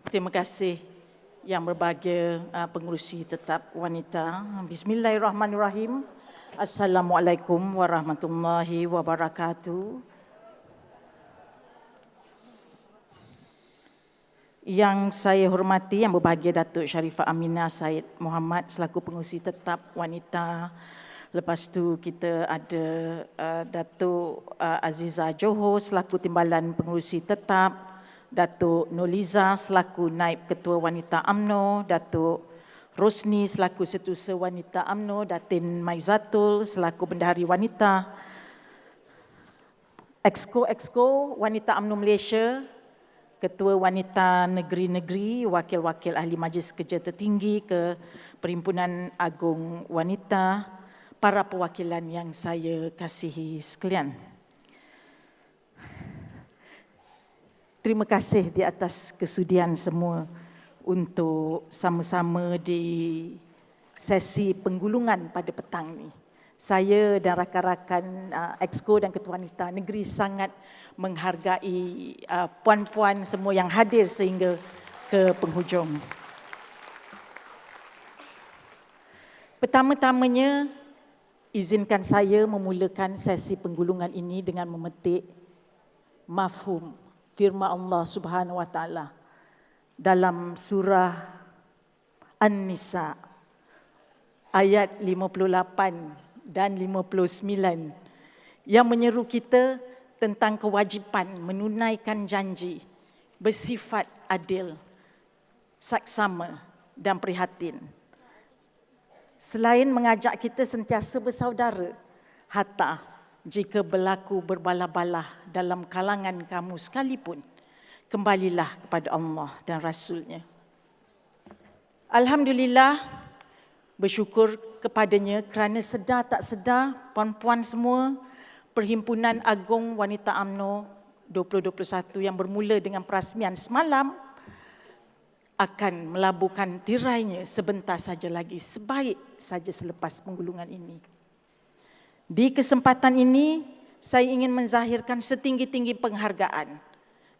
Terima kasih yang berbahagia pengerusi tetap wanita. Bismillahirrahmanirrahim. Assalamualaikum warahmatullahi wabarakatuh. Yang saya hormati, yang berbahagia Datuk Sharifah Aminah Said Muhammad selaku pengerusi tetap wanita. Lepas tu kita ada Datuk Aziza Johor selaku timbalan pengerusi tetap. Datuk Nurliza selaku Naib Ketua Wanita UMNO, Datuk Rosni selaku Setiausaha Wanita UMNO, Datin Maizatul selaku Bendahari Wanita, Exco Wanita UMNO Malaysia, Ketua Wanita Negeri-Negeri, Wakil-Wakil Ahli Majlis Kerja Tertinggi ke Perhimpunan Agung Wanita, para perwakilan yang saya kasihi sekalian. Terima kasih di atas kesudian semua untuk sama-sama di sesi penggulungan pada petang ni. Saya dan rakan-rakan Exco dan Ketua Wanita Negeri sangat menghargai puan-puan semua yang hadir sehingga ke penghujung. Pertama-tamanya, izinkan saya memulakan sesi penggulungan ini dengan memetik mafhum firman Allah Subhanahu wa taala dalam surah An-Nisa ayat 58 dan 59 yang menyeru kita tentang kewajipan menunaikan janji, bersifat adil, saksama dan prihatin. Selain mengajak kita sentiasa bersaudara, hatta jika berlaku berbalah-balah dalam kalangan kamu sekalipun, kembalilah kepada Allah dan Rasul-Nya. Alhamdulillah, bersyukur kepadanya kerana sedar tak sedar puan-puan semua, Perhimpunan Agung Wanita UMNO 2021 yang bermula dengan perasmian semalam akan melabuhkan tirainya sebentar saja lagi, sebaik saja selepas penggulungan ini. Di kesempatan ini, saya ingin menzahirkan setinggi-tinggi penghargaan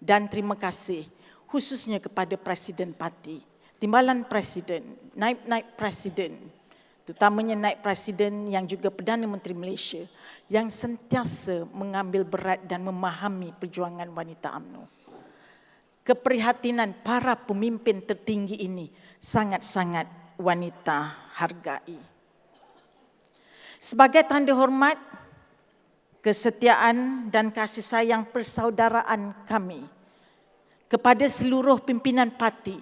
dan terima kasih khususnya kepada Presiden Parti, Timbalan Presiden, Naib-Naib Presiden, terutamanya Naib Presiden yang juga Perdana Menteri Malaysia yang sentiasa mengambil berat dan memahami perjuangan wanita UMNO. Keprihatinan para pemimpin tertinggi ini sangat-sangat wanita hargai. Sebagai tanda hormat, kesetiaan dan kasih sayang persaudaraan kami kepada seluruh pimpinan parti,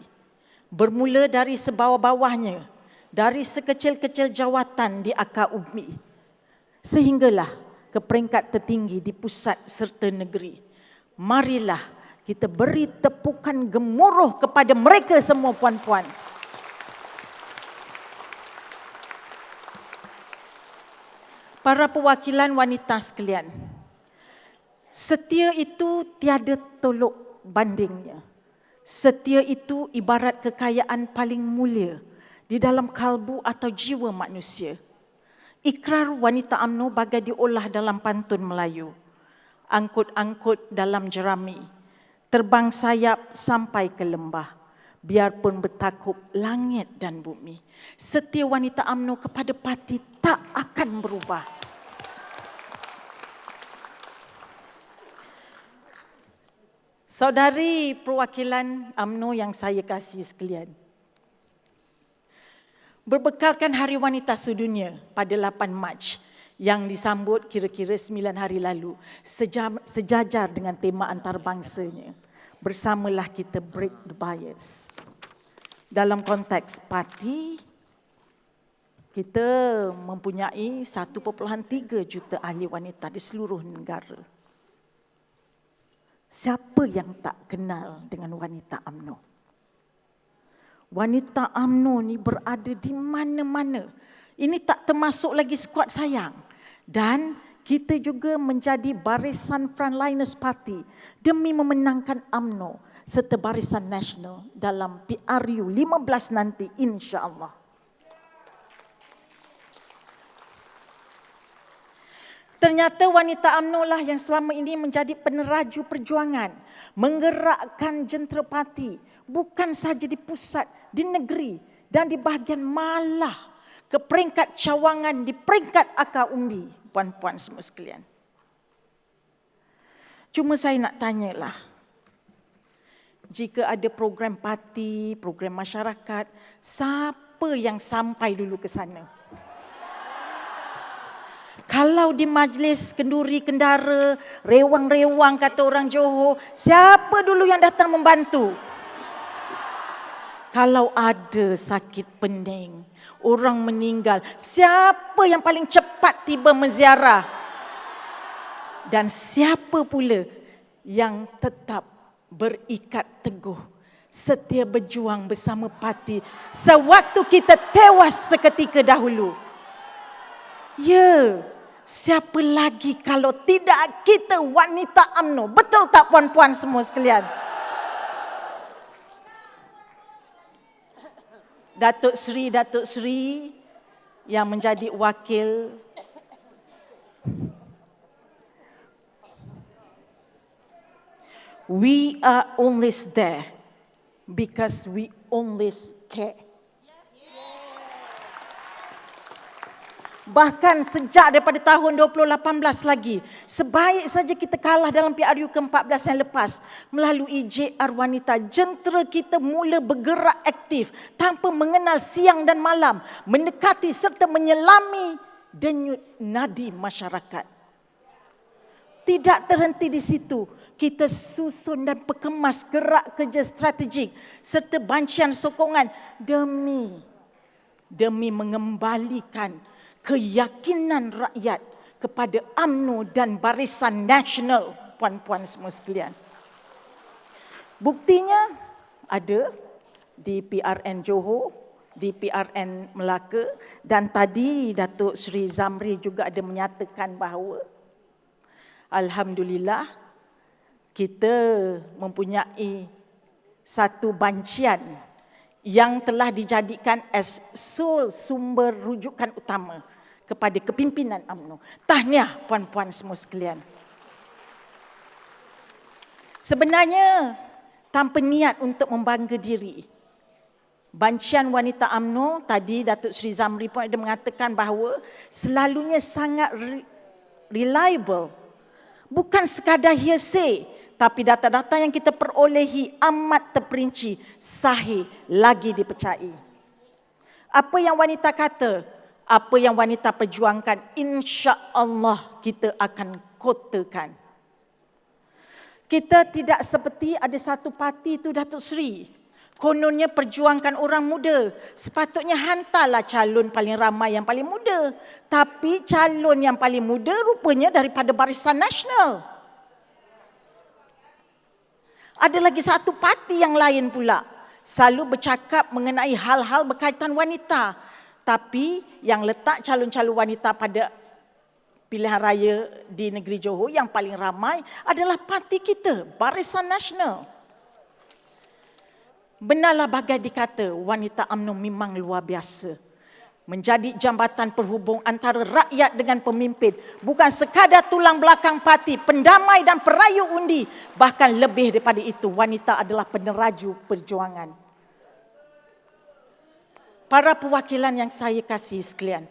bermula dari sebawah-bawahnya, dari sekecil-kecil jawatan di akar umbi, sehinggalah ke peringkat tertinggi di pusat serta negeri. Marilah kita beri tepukan gemuruh kepada mereka semua puan-puan. Para perwakilan wanita sekalian, setia itu tiada tolok bandingnya. Setia itu ibarat kekayaan paling mulia di dalam kalbu atau jiwa manusia. Ikrar wanita UMNO bagai diolah dalam pantun Melayu. Angkut-angkut dalam jerami, terbang sayap sampai ke lembah, biarpun bertakup langit dan bumi. Setia wanita UMNO kepada parti tak akan berubah. Saudari perwakilan UMNO yang saya kasihi sekalian, berbekalkan Hari Wanita Sedunia pada 8 Mac yang disambut kira-kira 9 hari lalu, sejajar dengan tema antarbangsanya, bersamalah kita break the bias. Dalam konteks parti, kita mempunyai 1.3 juta ahli wanita di seluruh negara. Siapa yang tak kenal dengan wanita UMNO? Wanita UMNO ni berada di mana-mana. Ini tak termasuk lagi skuad sayang. Dan kita juga menjadi barisan frontliners parti demi memenangkan UMNO serta barisan nasional dalam PRU 15 nanti, insya-Allah. Ternyata wanita UMNO lah yang selama ini menjadi peneraju perjuangan menggerakkan jentera parti bukan sahaja di pusat, di negeri dan di bahagian malah ke peringkat cawangan, di peringkat akar umbi, puan-puan semua sekalian. Cuma saya nak tanyalah, jika ada program parti, program masyarakat, siapa yang sampai dulu ke sana? Kalau di majlis kenduri kendara, rewang-rewang kata orang Johor, siapa dulu yang datang membantu? Kalau ada sakit pening, orang meninggal, siapa yang paling cepat tiba menziarah? Dan siapa pula yang tetap berikat teguh, setia berjuang bersama parti sewaktu kita tewas seketika dahulu? Ya, siapa lagi kalau tidak kita wanita UMNO? Betul tak puan-puan semua sekalian? Datuk Seri yang menjadi wakil we are always there because we always care. Bahkan sejak daripada tahun 2018 lagi, sebaik saja kita kalah dalam PRU ke-14 yang lepas, melalui JR Wanita, jentera kita mula bergerak aktif tanpa mengenal siang dan malam, mendekati serta menyelami denyut nadi masyarakat. Tidak terhenti di situ, kita susun dan perkemas gerak kerja strategik serta bancian sokongan demi mengembalikan keyakinan rakyat kepada UMNO dan Barisan Nasional, puan-puan semua sekalian. Buktinya ada di PRN Johor, di PRN Melaka, dan tadi Datuk Seri Zamri juga ada menyatakan bahawa alhamdulillah kita mempunyai satu bancian yang telah dijadikan as sole sumber rujukan utama kepada kepimpinan UMNO. Tahniah puan-puan semua sekalian. Sebenarnya tanpa niat untuk membangga diri, bancian wanita UMNO tadi Datuk Seri Zamri pun ada mengatakan bahawa selalunya sangat reliable. Bukan sekadar hearsay, tapi data-data yang kita perolehi amat terperinci, sahih, lagi dipercayai. Apa yang wanita kata, apa yang wanita perjuangkan, insya-Allah kita akan kotakan. Kita tidak seperti ada satu parti itu Datuk Seri, kononnya perjuangkan orang muda. Sepatutnya hantarlah calon paling ramai yang paling muda. Tapi calon yang paling muda rupanya daripada Barisan Nasional. Ada lagi satu parti yang lain pula, selalu bercakap mengenai hal-hal berkaitan wanita. Tapi yang letak calon-calon wanita pada pilihan raya di negeri Johor yang paling ramai adalah parti kita, Barisan Nasional. Benarlah bagai dikata, wanita UMNO memang luar biasa. Menjadi jambatan perhubung antara rakyat dengan pemimpin. Bukan sekadar tulang belakang parti, pendamai dan perayu undi. Bahkan lebih daripada itu, wanita adalah peneraju perjuangan. Para perwakilan yang saya kasih sekalian,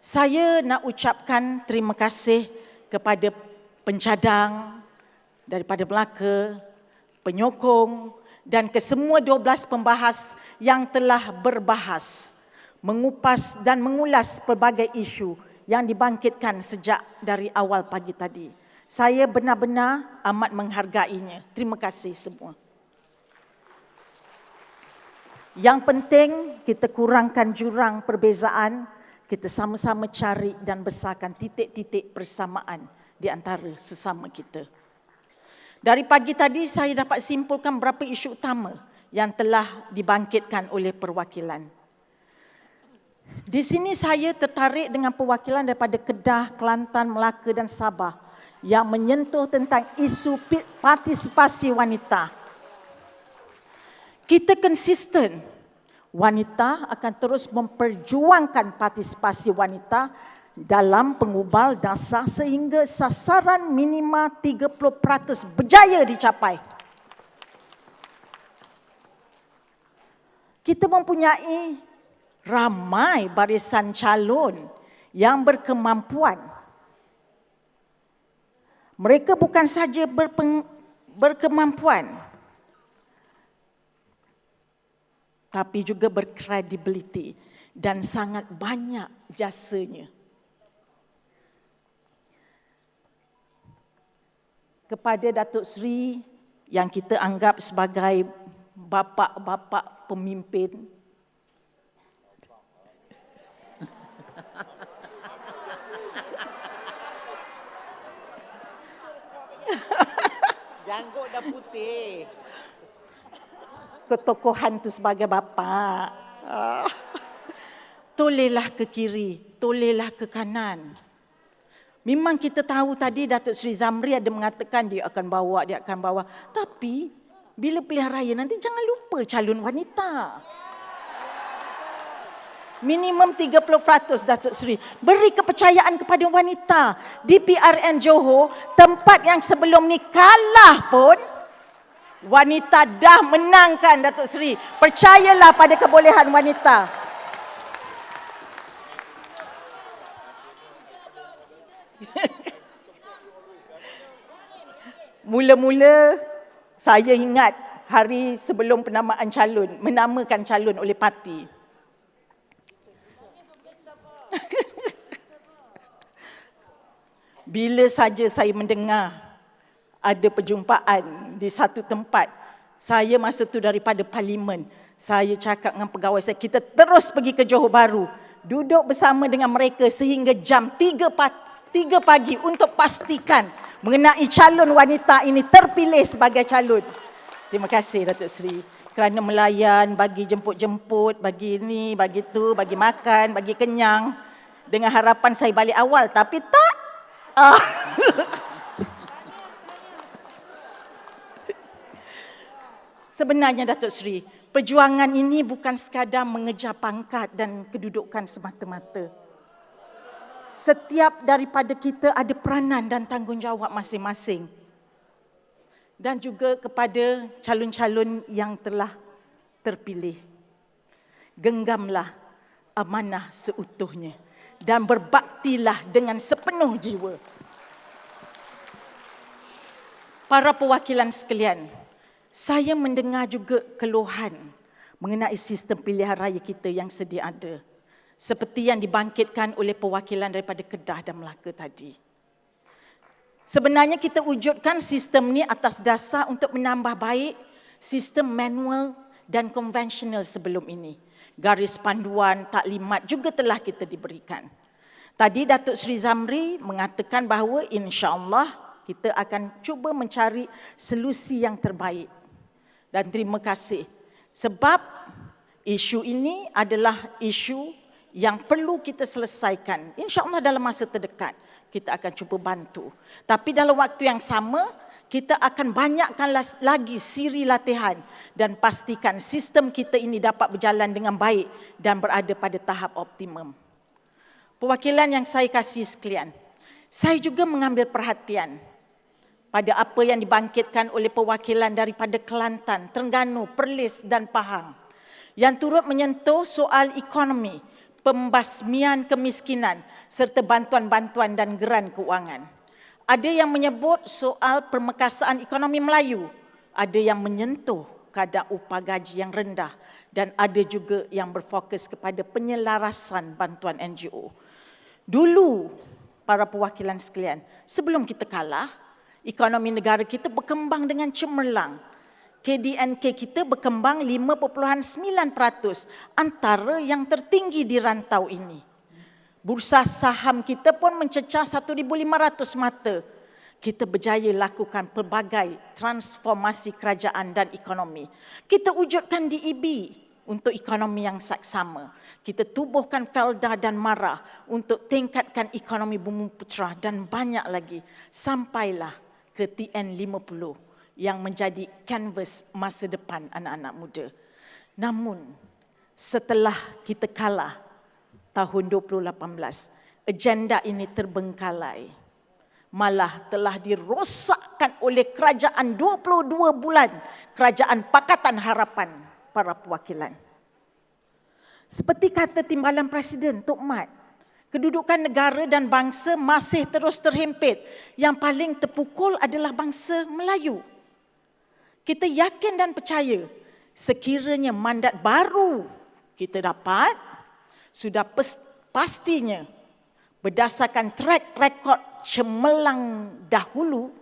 saya nak ucapkan terima kasih kepada pencadang daripada Melaka, penyokong dan kesemua 12 pembahas yang telah berbahas, mengupas dan mengulas pelbagai isu yang dibangkitkan sejak dari awal pagi tadi. Saya benar-benar amat menghargainya. Terima kasih semua. Yang penting kita kurangkan jurang perbezaan, kita sama-sama cari dan besarkan titik-titik persamaan di antara sesama kita. Dari pagi tadi saya dapat simpulkan beberapa isu utama yang telah dibangkitkan oleh perwakilan. Di sini saya tertarik dengan perwakilan daripada Kedah, Kelantan, Melaka dan Sabah yang menyentuh tentang isu partisipasi wanita. Kita konsisten, wanita akan terus memperjuangkan partisipasi wanita dalam pengubal dasar sehingga sasaran minima 30% berjaya dicapai. Kita mempunyai ramai barisan calon yang berkemampuan. Mereka bukan saja berkemampuan, tapi juga berkredibiliti dan sangat banyak jasanya. Kepada Datuk Seri yang kita anggap sebagai bapa-bapa pemimpin, janggut dah putih. Ketokohan tu sebagai bapa. Tolehlah ke kiri, tolehlah ke kanan. Memang kita tahu tadi Datuk Seri Zamri ada mengatakan dia akan bawa. Tapi bila pilihan raya nanti jangan lupa calon wanita. Minimum 30% Datuk Seri. Beri kepercayaan kepada wanita. Di PRN Johor, tempat yang sebelum ni kalah pun, wanita dah menangkan Datuk Seri. Percayalah pada kebolehan wanita. Mula-mula saya ingat hari sebelum penamaan calon, menamakan calon oleh parti. Bila saja saya mendengar ada perjumpaan di satu tempat, saya masa tu daripada parlimen, saya cakap dengan pegawai saya, kita terus pergi ke Johor Bahru, duduk bersama dengan mereka sehingga jam 3 pagi untuk pastikan mengenai calon wanita ini terpilih sebagai calon. Terima kasih Datuk Seri kerana melayan, bagi jemput-jemput, bagi ini, bagi tu, bagi makan, bagi kenyang. Dengan harapan saya balik awal, tapi tak. Sebenarnya Datuk Seri, perjuangan ini bukan sekadar mengejar pangkat dan kedudukan semata-mata. Setiap daripada kita ada peranan dan tanggungjawab masing-masing. Dan juga kepada calon-calon yang telah terpilih. Genggamlah amanah seutuhnya dan berbaktilah dengan sepenuh jiwa. Para perwakilan sekalian, saya mendengar juga keluhan mengenai sistem pilihan raya kita yang sedia ada. Seperti yang dibangkitkan oleh perwakilan daripada Kedah dan Melaka tadi. Sebenarnya kita wujudkan sistem ni atas dasar untuk menambah baik sistem manual dan konvensional sebelum ini. Garis panduan, taklimat juga telah kita diberikan. Tadi Datuk Seri Zamri mengatakan bahawa insya-Allah kita akan cuba mencari solusi yang terbaik. Dan terima kasih sebab isu ini adalah isu yang perlu kita selesaikan. InsyaAllah dalam masa terdekat, kita akan cuba bantu. Tapi dalam waktu yang sama, kita akan banyakkan lagi siri latihan dan pastikan sistem kita ini dapat berjalan dengan baik dan berada pada tahap optimum. Perwakilan yang saya kasih sekalian, saya juga mengambil perhatian pada apa yang dibangkitkan oleh perwakilan daripada Kelantan, Terengganu, Perlis dan Pahang yang turut menyentuh soal ekonomi, pembasmian kemiskinan serta bantuan-bantuan dan geran keuangan. Ada yang menyebut soal permekasaan ekonomi Melayu, ada yang menyentuh kadar upah gaji yang rendah dan ada juga yang berfokus kepada penyelarasan bantuan NGO. Dulu para perwakilan sekalian, sebelum kita kalah, ekonomi negara kita berkembang dengan cemerlang. KDNK kita berkembang 5.9%, antara yang tertinggi di rantau ini. Bursa saham kita pun mencecah 1,500 mata. Kita berjaya lakukan pelbagai transformasi kerajaan dan ekonomi. Kita wujudkan DEB untuk ekonomi yang saksama. Kita tubuhkan Felda dan Mara untuk tingkatkan ekonomi Bumiputera dan banyak lagi. Sampailah ke TN50. Yang menjadi kanvas masa depan anak-anak muda. Namun, setelah kita kalah tahun 2018, agenda ini terbengkalai. Malah telah dirosakkan oleh kerajaan 22 bulan, kerajaan Pakatan Harapan para perwakilan. Seperti kata Timbalan Presiden Tok Mat, kedudukan negara dan bangsa masih terus terhimpit. Yang paling terpukul adalah bangsa Melayu. Kita yakin dan percaya sekiranya mandat baru kita dapat, sudah pastinya berdasarkan track record cemerlang dahulu,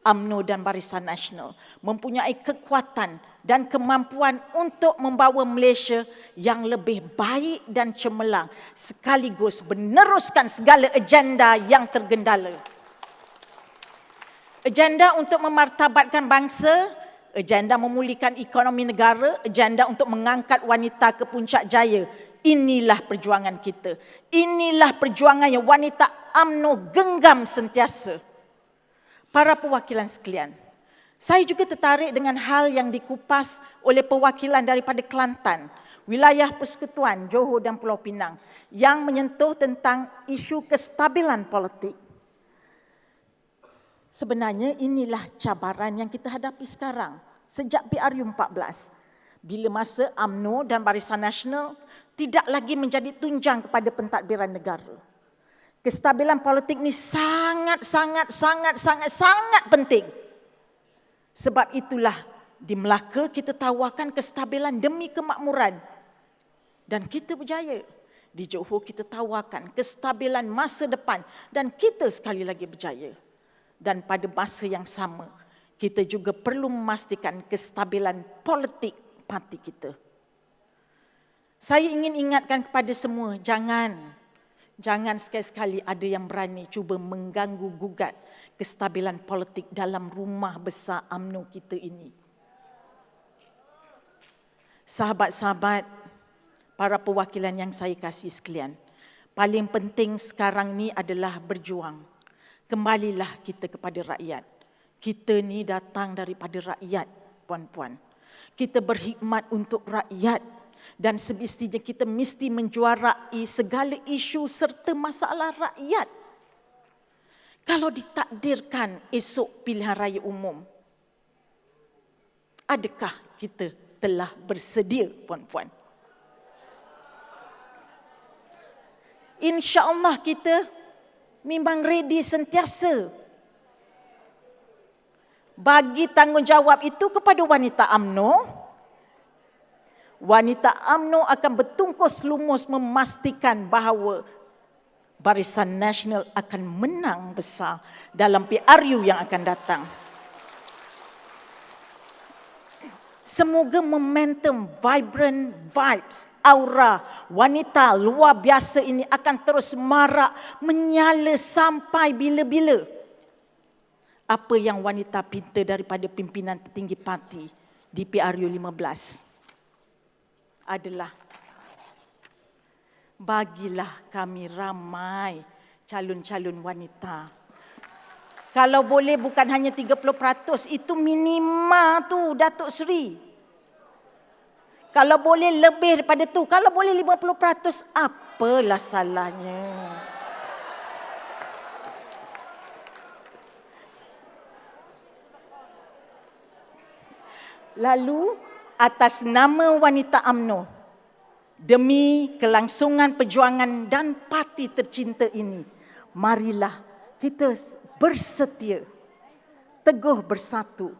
UMNO dan Barisan Nasional mempunyai kekuatan dan kemampuan untuk membawa Malaysia yang lebih baik dan cemerlang sekaligus meneruskan segala agenda yang tergendala. Agenda untuk memartabatkan bangsa, agenda memulihkan ekonomi negara, agenda untuk mengangkat wanita ke puncak jaya. Inilah perjuangan kita. Inilah perjuangan yang wanita UMNO genggam sentiasa. Para perwakilan sekalian, saya juga tertarik dengan hal yang dikupas oleh perwakilan daripada Kelantan, wilayah Persekutuan Johor dan Pulau Pinang yang menyentuh tentang isu kestabilan politik. Sebenarnya inilah cabaran yang kita hadapi sekarang sejak PRU 14. Bila masa UMNO dan Barisan Nasional tidak lagi menjadi tunjang kepada pentadbiran negara. Kestabilan politik ni sangat penting. Sebab itulah di Melaka kita tawarkan kestabilan demi kemakmuran. Dan kita berjaya. Di Johor kita tawarkan kestabilan masa depan. Dan kita sekali lagi berjaya. Dan pada masa yang sama, kita juga perlu memastikan kestabilan politik parti kita. Saya ingin ingatkan kepada semua, jangan sekali-sekali ada yang berani cuba mengganggu gugat kestabilan politik dalam rumah besar UMNO kita ini. Sahabat-sahabat, para perwakilan yang saya kasih sekalian, paling penting sekarang ni adalah berjuang. Kembalilah kita kepada rakyat. Kita ni datang daripada rakyat, puan-puan. Kita berkhidmat untuk rakyat. Dan semestinya kita mesti menjuarai segala isu serta masalah rakyat. Kalau ditakdirkan esok pilihan raya umum, adakah kita telah bersedia, puan-puan? InsyaAllah kita memang ready sentiasa. Bagi tanggungjawab itu kepada wanita UMNO. Wanita UMNO akan bertungkus lumus memastikan bahawa Barisan Nasional akan menang besar dalam PRU yang akan datang. Semoga momentum, vibrant vibes, aura wanita luar biasa ini akan terus marak, menyala sampai bila-bila. Apa yang wanita pinta daripada pimpinan tertinggi parti di PRU 15 adalah bagilah kami ramai calon-calon wanita. Kalau boleh bukan hanya 30%, itu minima tu Datuk Seri. Kalau boleh lebih daripada tu, kalau boleh 50%, apalah salahnya. Lalu atas nama wanita UMNO, demi kelangsungan perjuangan dan parti tercinta ini, marilah kita bersetia, teguh bersatu,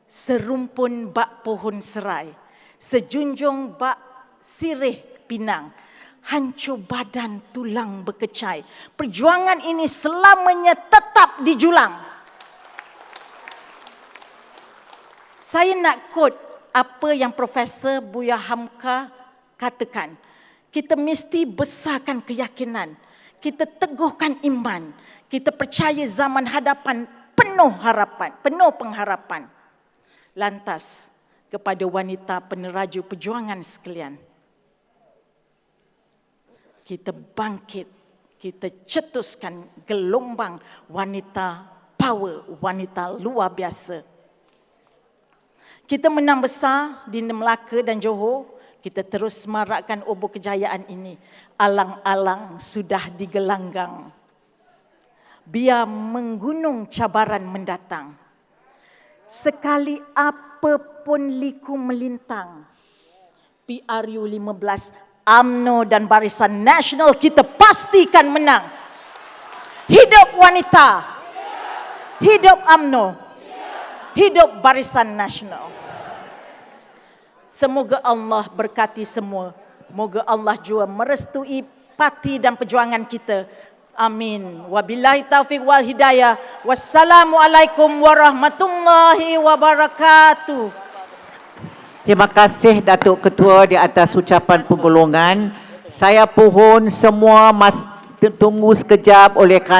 serumpun bak pohon serai, sejunjung bak sirih pinang, hancur badan tulang berkecai. Perjuangan ini selamanya tetap dijulang. Saya nak quote apa yang Profesor Buya Hamka katakan. Kita mesti besarkan keyakinan. Kita teguhkan iman. Kita percaya zaman hadapan penuh harapan, penuh pengharapan. Lantas, kepada wanita peneraju perjuangan sekalian, kita bangkit, kita cetuskan gelombang wanita power, wanita luar biasa. Kita menang besar di Melaka dan Johor, kita terus semarakkan obor kejayaan ini. Alang-alang sudah digelanggang. Biar menggunung cabaran mendatang. Sekali apapun liku melintang, PRU 15 UMNO dan Barisan Nasional kita pastikan menang. Hidup wanita. Hidup UMNO. Hidup Barisan Nasional. Semoga Allah berkati semua. Moga Allah juga merestui parti dan perjuangan kita. Amin. Wabillahi taufiq wal hidayah. Wassalamualaikum warahmatullahi wabarakatuh. Terima kasih Datuk Ketua di atas ucapan penggolongan. Saya pohon semua tunggu sekejap oleh kerana